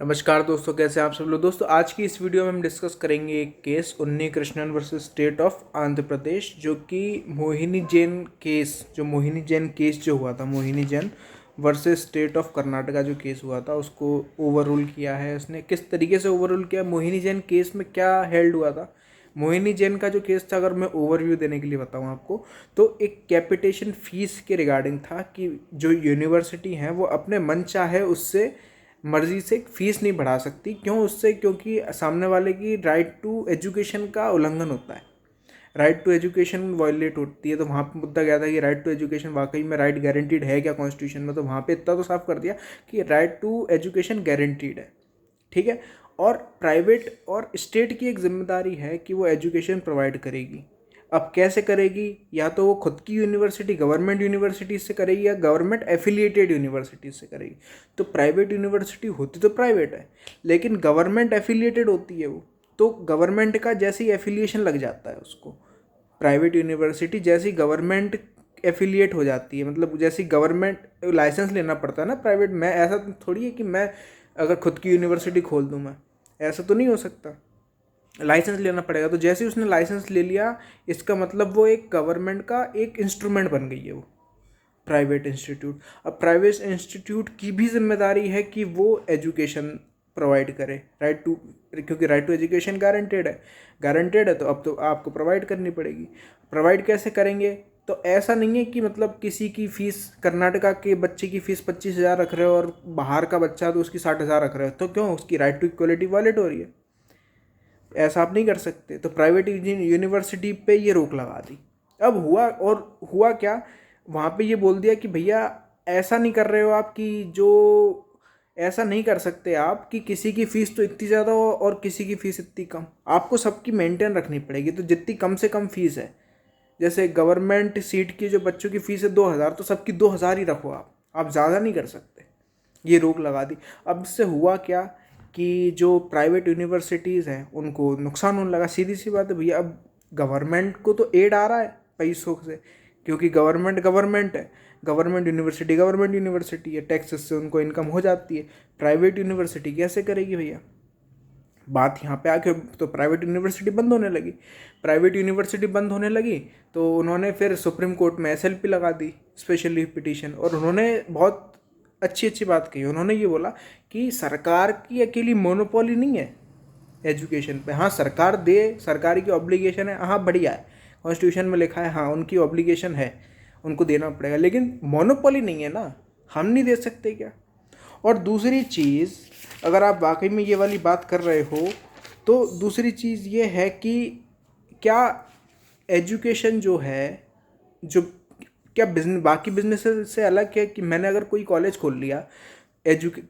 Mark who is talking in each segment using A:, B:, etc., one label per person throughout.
A: नमस्कार दोस्तों, कैसे हैं आप सब लोग। दोस्तों, आज की इस वीडियो में हम डिस्कस करेंगे एक case Unni Krishnan versus state of Andhra Pradesh, जो कि मोहिनी जैन केस जो हुआ था, Mohini Jain versus state of Karnataka जो केस हुआ था, उसको ओवररूल किया है। उसने किस तरीके से ओवररूल किया, मोहिनी जैन केस में क्या हेल्ड हुआ था। मोहिनी जैन का जो केस था, अगर मैं ओवरव्यू देने के लिए बताऊं आपको, तो एक कैपिटेशन फीस के रिगार्डिंग था कि जो यूनिवर्सिटी है वो अपने मन चाहे उससे मर्जी से फीस नहीं बढ़ा सकती। क्यों? उससे क्योंकि सामने वाले की राइट टू एजुकेशन का उल्लंघन होता है, राइट टू एजुकेशन वायलेट होती है। तो वहाँ पे मुद्दा क्या था कि राइट टू एजुकेशन वाकई में राइट गारंटीड है क्या कॉन्स्टिट्यूशन में। तो वहाँ पे इतना तो साफ कर दिया कि राइट टू एजुकेशन गारंटीड है, ठीक है। और प्राइवेट और स्टेट की एक जिम्मेदारी है कि वो एजुकेशन प्रोवाइड करेगी। अब कैसे करेगी? या तो वो खुद की यूनिवर्सिटी गवर्नमेंट यूनिवर्सिटी से करेगी या गवर्नमेंट एफिलिएटेड यूनिवर्सिटी से करेगी। तो प्राइवेट यूनिवर्सिटी होती तो प्राइवेट है, लेकिन गवर्नमेंट एफिलिएटेड होती है वो। तो गवर्नमेंट का जैसे ही एफिलिएशन लग जाता है उसको, प्राइवेट यूनिवर्सिटी जैसी गवर्नमेंट एफिलिएट हो जाती है, मतलब जैसी गवर्नमेंट लाइसेंस लेना पड़ता है ना प्राइवेट में। ऐसा थोड़ी है कि मैं अगर खुद की यूनिवर्सिटी खोल दूँ, मैं ऐसा तो नहीं हो सकता, लाइसेंस लेना पड़ेगा। तो जैसे ही उसने लाइसेंस ले लिया, इसका मतलब वो एक गवर्नमेंट का एक इंस्ट्रूमेंट बन गई है वो प्राइवेट इंस्टीट्यूट। अब प्राइवेट इंस्टीट्यूट की भी जिम्मेदारी है कि वो एजुकेशन प्रोवाइड करे, राइट टू, क्योंकि राइट टू एजुकेशन गारंटेड है तो अब तो आपको प्रोवाइड करनी पड़ेगी। प्रोवाइड कैसे करेंगे? तो ऐसा नहीं है कि मतलब किसी की फ़ीस, कर्नाटका के बच्चे की फ़ीस 25,000 रख रहे हो और बाहर का बच्चा तो उसकी 60,000 रख रहे हो, तो क्यों? उसकी राइट टू इक्वलिटी वायलेट हो रही है। ऐसा आप नहीं कर सकते। तो प्राइवेट यूनिवर्सिटी पे ये रोक लगा दी। अब हुआ क्या, वहाँ पे ये बोल दिया कि भैया ऐसा नहीं कर रहे हो आप, कि जो ऐसा नहीं कर सकते आप कि किसी की फ़ीस तो इतनी ज़्यादा हो और किसी की फ़ीस इतनी कम। आपको सबकी मेंटेन रखनी पड़ेगी। तो जितनी कम से कम फ़ीस है, जैसे गवर्नमेंट सीट की जो बच्चों की फ़ीस है 2,000, तो सबकी 2,000 ही रखो आप ज़्यादा नहीं कर सकते। ये रोक लगा दी। अब इससे हुआ क्या कि जो प्राइवेट यूनिवर्सिटीज़ हैं उनको नुकसान होने लगा। सीधी सी बात है भैया, अब गवर्नमेंट को तो एड आ रहा है पैसों से, क्योंकि गवर्नमेंट है। गवर्नमेंट यूनिवर्सिटी है, टैक्सेस से उनको इनकम हो जाती है। प्राइवेट यूनिवर्सिटी कैसे करेगी भैया? बात यहाँ पे आके तो प्राइवेट यूनिवर्सिटी बंद होने लगी। प्राइवेट यूनिवर्सिटी बंद होने लगी तो उन्होंने फिर सुप्रीम कोर्ट में एसएलपी लगा दी, स्पेशल लीव पिटीशन। और उन्होंने बहुत अच्छी बात कही। उन्होंने ये बोला कि सरकार की अकेली मोनोपोली नहीं है एजुकेशन पे। हाँ, सरकार दे, सरकार की ऑब्लिगेशन है, हाँ बढ़िया है, कॉन्स्टिट्यूशन में लिखा है, हाँ उनकी ऑब्लिगेशन है, उनको देना पड़ेगा, लेकिन मोनोपोली नहीं है ना, हम नहीं दे सकते क्या? और दूसरी चीज़, अगर आप वाकई में ये वाली बात कर रहे हो, तो दूसरी चीज़ ये है कि क्या एजुकेशन जो है, जो क्या बिजनेस बाकी बिजनेस से अलग है कि मैंने अगर कोई कॉलेज खोल लिया,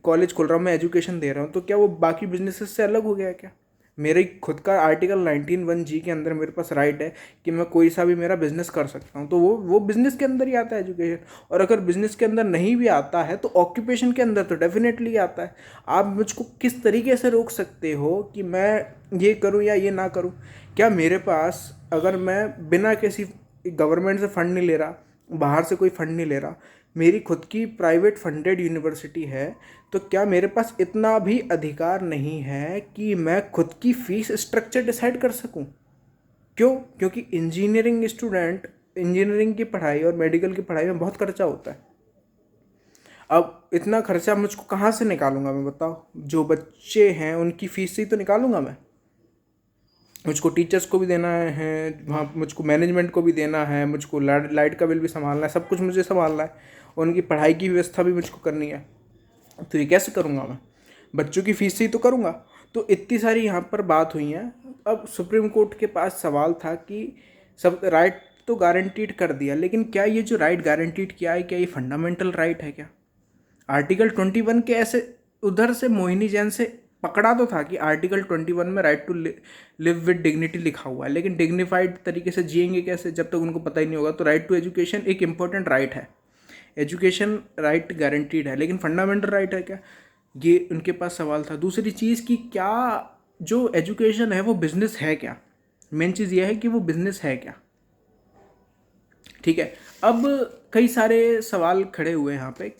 A: कॉलेज खोल रहा हूँ मैं, एजुकेशन दे रहा हूँ, तो क्या वो बाकी बिजनेसेस से अलग हो गया क्या? मेरे खुद का आर्टिकल 19(1) के अंदर मेरे पास राइट है कि मैं कोई सा भी मेरा बिजनेस कर सकता हूँ, तो वो बिजनेस के अंदर ही आता है एजुकेशन। और अगर बिजनेस के अंदर नहीं भी आता है तो ऑक्यूपेशन के अंदर तो डेफिनेटली आता है। आप मुझको किस तरीके से रोक सकते हो कि मैं ये करूँ या ये ना करूँ? क्या मेरे पास, अगर मैं बिना किसी गवर्नमेंट से फंड नहीं ले रहा, बाहर से कोई फंड नहीं ले रहा, मेरी खुद की प्राइवेट फंडेड यूनिवर्सिटी है, तो क्या मेरे पास इतना भी अधिकार नहीं है कि मैं खुद की फीस स्ट्रक्चर डिसाइड कर सकूं? क्यों? क्योंकि इंजीनियरिंग की पढ़ाई और मेडिकल की पढ़ाई में बहुत खर्चा होता है। अब इतना खर्चा मुझको कहाँ से निकालूंगा मैं, बताओ? जो बच्चे हैं उनकी फीस से ही तो निकालूंगा मैं। मुझको टीचर्स को भी देना है वहाँ, मुझको मैनेजमेंट को भी देना है, मुझको लाइट का बिल भी संभालना है, सब कुछ मुझे संभालना है, उनकी पढ़ाई की व्यवस्था भी मुझको करनी है। तो ये कैसे करूँगा मैं? बच्चों की फीस से ही तो करूँगा। तो इतनी सारी यहाँ पर बात हुई हैं। अब सुप्रीम कोर्ट के पास सवाल था कि सब राइट तो गारंटीड कर दिया, लेकिन क्या ये जो राइट गारंटीड किया है, क्या ये फंडामेंटल राइट है क्या? आर्टिकल 21 के ऐसे उधर से मोहिनी जैन से पकड़ा तो था कि आर्टिकल 21 में right to live with dignity लिखा हुआ है, लेकिन डिग्निफाइड तरीके से जिएंगे कैसे जब तक उनको पता ही नहीं होगा? तो राइट टू एजुकेशन एक इंपॉर्टेंट राइट है, एजुकेशन राइट गारंटीड है, लेकिन फंडामेंटल राइट है क्या? ये उनके पास सवाल था। दूसरी चीज़ कि क्या जो एजुकेशन है वो बिजनेस है क्या? मेन चीज़ ये है कि वो बिजनेस है क्या? ठीक है। अब कई सारे सवाल खड़े हुए हैं यहाँ पे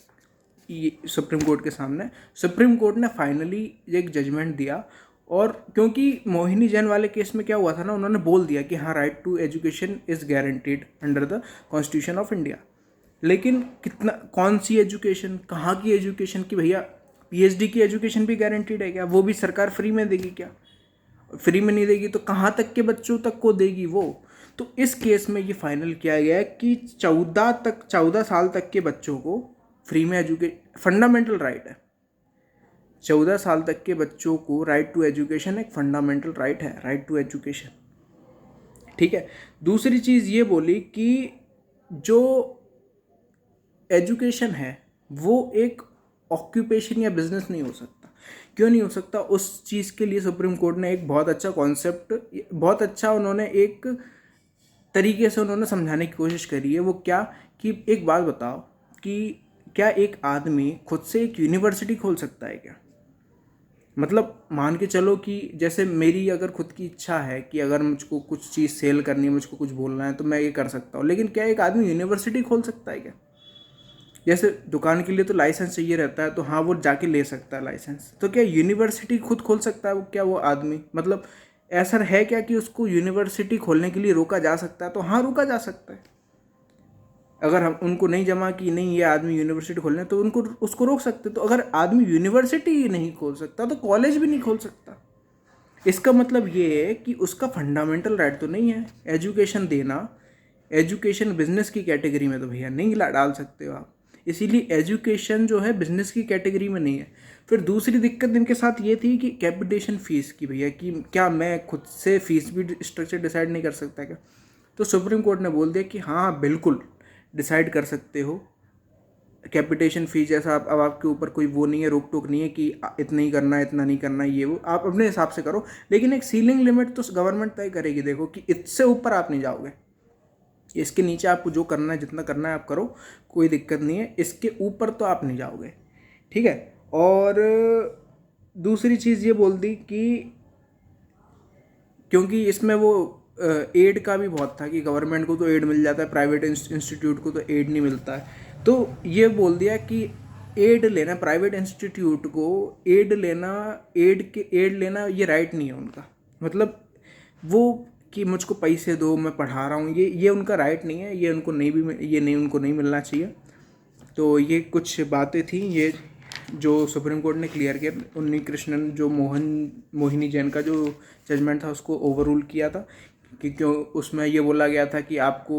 A: सुप्रीम कोर्ट के सामने। सुप्रीम कोर्ट ने फाइनली एक जजमेंट दिया, और क्योंकि मोहिनी जैन वाले केस में क्या हुआ था ना, उन्होंने बोल दिया कि हाँ right to education is guaranteed under the constitution of India. लेकिन कितना, कौन सी एजुकेशन, कहाँ की एजुकेशन की भैया? पीएचडी की एजुकेशन भी गारंटीड है क्या? वो भी सरकार फ्री में देगी क्या? फ्री में नहीं देगी तो कहाँ तक के बच्चों तक को देगी वो? तो इस केस में ये फाइनल किया गया है कि 14 साल तक के बच्चों को फ्री में फंडामेंटल राइट है। 14 साल तक के बच्चों को राइट टू एजुकेशन एक फंडामेंटल राइट है, राइट टू एजुकेशन। ठीक है। दूसरी चीज़ ये बोली कि जो एजुकेशन है वो एक ऑक्यूपेशन या बिजनेस नहीं हो सकता। क्यों नहीं हो सकता? उस चीज़ के लिए सुप्रीम कोर्ट ने एक बहुत अच्छा कॉन्सेप्ट, बहुत अच्छा उन्होंने एक तरीके से उन्होंने समझाने की कोशिश करी है। वो क्या, कि एक बात बताओ कि क्या एक आदमी खुद से एक यूनिवर्सिटी खोल सकता है क्या? मतलब मान के चलो कि जैसे मेरी अगर खुद की इच्छा है कि अगर मुझको कुछ चीज़ सेल करनी है, मुझको कुछ बोलना है, तो मैं ये कर सकता हूँ। लेकिन क्या एक आदमी यूनिवर्सिटी खोल सकता है क्या? जैसे दुकान के लिए तो लाइसेंस चाहिए रहता है, तो हाँ वो जाके ले सकता है लाइसेंस। तो क्या यूनिवर्सिटी खुद खोल सकता है वो, क्या वो आदमी? मतलब ऐसा है क्या कि उसको यूनिवर्सिटी खोलने के लिए रोका जा सकता है? तो हाँ रोका जा सकता है। अगर हम उनको नहीं जमा कि नहीं ये आदमी यूनिवर्सिटी खोलना है, तो उनको उसको रोक सकते। तो अगर आदमी यूनिवर्सिटी ही नहीं खोल सकता तो कॉलेज भी नहीं खोल सकता। इसका मतलब ये है कि उसका फंडामेंटल राइट तो नहीं है एजुकेशन देना। एजुकेशन बिजनेस की कैटेगरी में तो भैया नहीं डाल सकते हो आप। इसीलिए एजुकेशन जो है बिजनेस की कैटेगरी में नहीं है। फिर दूसरी दिक्कत इनके साथ ये थी कि कैपिटेशन फीस की, भैया कि क्या मैं खुद से फीस भी स्ट्रक्चर डिसाइड नहीं कर सकता क्या? तो सुप्रीम कोर्ट ने बोल दिया कि हाँ बिल्कुल डिसाइड कर सकते हो। कैपिटेशन फीस जैसा अब आपके ऊपर कोई वो नहीं है, रोक टोक नहीं है कि इतना ही करना है, इतना नहीं करना है, ये वो आप अपने हिसाब से करो। लेकिन एक सीलिंग लिमिट तो गवर्नमेंट तय करेगी, देखो कि इससे ऊपर आप नहीं जाओगे, इसके नीचे आपको जो करना है, जितना करना है आप करो, कोई दिक्कत नहीं है, इसके ऊपर तो आप नहीं जाओगे। ठीक है। और दूसरी चीज़ ये बोल दी कि क्योंकि इसमें वो एड का भी बहुत था कि गवर्नमेंट को तो एड मिल जाता है, प्राइवेट इंस्टीट्यूट को तो एड नहीं मिलता है। तो ये बोल दिया कि एड लेना, प्राइवेट इंस्टीट्यूट को एड लेना, एड लेना ये राइट नहीं है उनका। मतलब वो कि मुझको पैसे दो मैं पढ़ा रहा हूँ, ये उनका राइट नहीं है, ये उनको नहीं मिलना चाहिए। तो ये कुछ बातें थी ये जो सुप्रीम कोर्ट ने क्लियर किया। उन्नी कृष्णन जो मोहिनी जैन का जो जजमेंट था उसको ओवररूल किया था कि क्यों उसमें ये बोला गया था कि आपको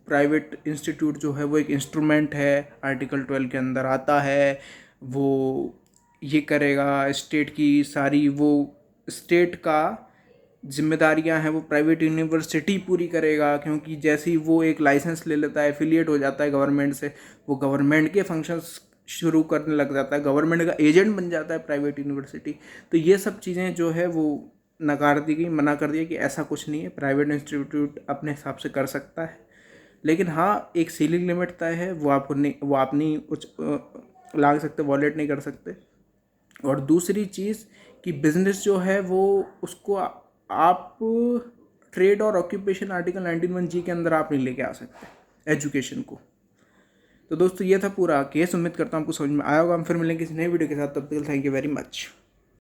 A: प्राइवेट इंस्टीट्यूट जो है वो एक इंस्ट्रूमेंट है, आर्टिकल 12 के अंदर आता है, वो ये करेगा स्टेट की सारी, वो स्टेट का जिम्मेदारियां हैं वो प्राइवेट यूनिवर्सिटी पूरी करेगा। क्योंकि जैसे ही वो एक लाइसेंस ले लेता है, एफिलिएट हो जाता है गवर्नमेंट से, वो गवर्नमेंट के फंक्शंस शुरू करने लग जाता है, गवर्नमेंट का एजेंट बन जाता है प्राइवेट यूनिवर्सिटी। तो ये सब चीज़ें जो है वो नकार दी गई, मना कर दिया कि ऐसा कुछ नहीं है, प्राइवेट इंस्टीट्यूट अपने हिसाब से कर सकता है। लेकिन हाँ एक सीलिंग लिमिट तय है, वो आप नहीं कुछ ला सकते, वॉलेट नहीं कर सकते। और दूसरी चीज़ कि बिजनेस जो है वो उसको आप ट्रेड और ऑक्यूपेशन आर्टिकल 19(1) के अंदर आप नहीं लेके आ सकते एजुकेशन को। तो दोस्तों ये था पूरा केस। उम्मीद करता हूँ आपको समझ में आया होगा। हम फिर मिलेंगे किसी नई वीडियो के साथ, तब तक थैंक यू वेरी मच।